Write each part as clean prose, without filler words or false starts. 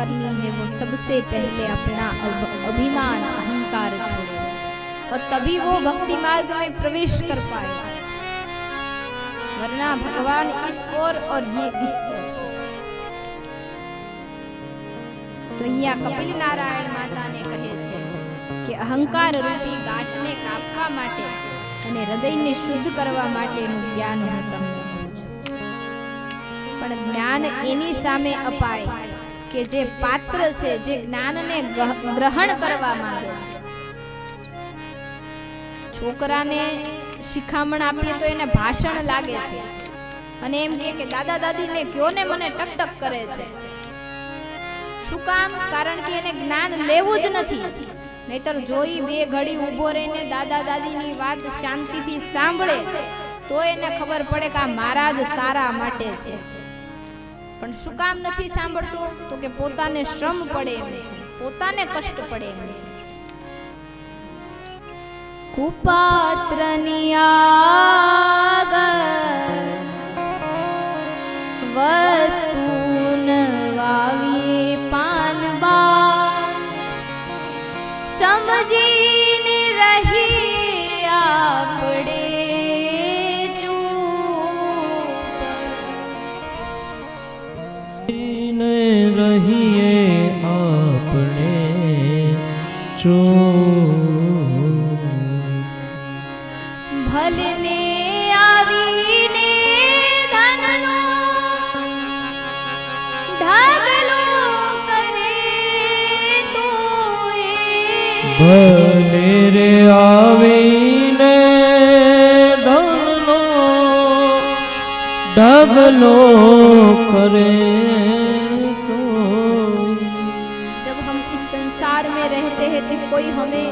करनी है वो सबसे पहले अपना अभिमान अहंकार छोड़े और तभी वो भक्ति मार्ग में प्रवेश कर पाए, वरना भगवान इस ओर और ये इस ओर। तो અહીંયા કપિલ નારાયણ માતાને કહે છે કે અહંકાર રૂપી ગાંઠને કાપવા માટે અને હૃદયને શુદ્ધ કરવા માટેનું જ્ઞાન હું તમને આપું છું, પણ જ્ઞાન એની સામે અપાય કે જે પાત્ર છે, જે જ્ઞાનને ગ્રહણ કરવા માંગે છે। છોકરાને શિખામણ આપીએ તો એને ભાષણ લાગે છે અને એમ કે દાદા દાદીને કયો ને મને ટકટક કરે છે। શું કામ? કારણ કે એને જ્ઞાન લેવું જ નથી, નહીતર જોઈ બે ઘડી ઊભો રહીને દાદા દાદીની વાત શાંતિથી સાંભળે તો એને ખબર પડે કે આ મારા જ સારા માટે છે। પણ શું કામ નથી સાંભળતો? તો કે પોતાને શ્રમ પડે એમ છે, પોતાને કષ્ટ પડે એમ છે। કુપાત્રની આગળ વસ્તુન વાવીએ પાનબા, સમજીને રહી આપણે ચૂપ, રહીએ આપણે ચૂપ, ભલને આવીને ધનનો ઢગલો કરે તો ભલે રે આવીને ધનનો ઢગલો કરે તો। जब हम इस संसार में रहते हैं तो कोई हमें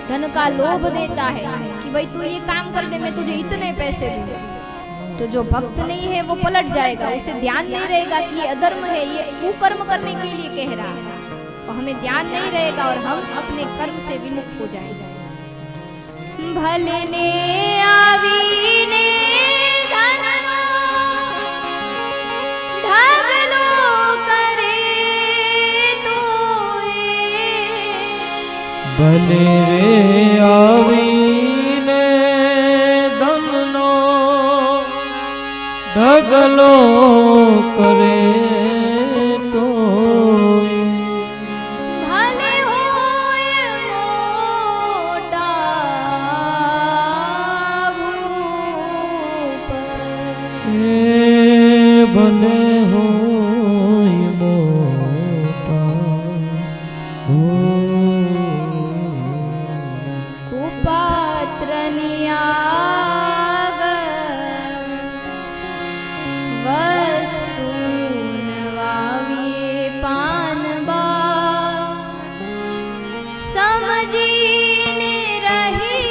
धन का लोभ देता है कि भाई तू ये काम कर दे, मैं तुझे इतने पैसे दूंगा, तो जो भक्त नहीं है वो पलट जाएगा, उसे ध्यान नहीं रहेगा कि ये अधर्म है, ये कुकर्म करने के लिए कह रहा है, और हमें ध्यान नहीं रहेगा और हम अपने कर्म से विमुख हो जाएंगे। भले ने आवीने धननो ढगलो करे तो ભલે રે આવીને ધનનો ઢગલો કરે તો। ભલે હોય મોટા ભૂપ, ભલે હોય મોટા કુપાત્રની આગળ વસ્તુન વાવીએ પાનબા, સમજીને રહી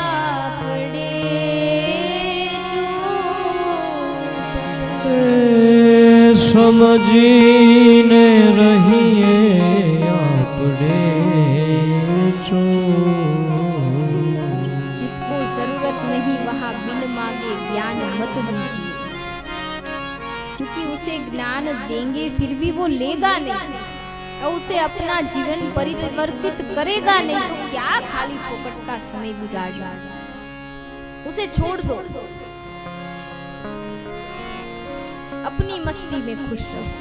આપણે ચૂપ, સમજીને રહીએ આપણે जिसको जरूरत नहीं वहां बिन मांगे ज्ञान मत दीजिए, क्योंकि उसे ज्ञान देंगे फिर भी वो लेगा नहीं और उसे अपना जीवन परिवर्तित करेगा नहीं, तो क्या खाली फोकट का समय बिगाड़ना, उसे छोड़ दो, अपनी मस्ती में खुश रहो।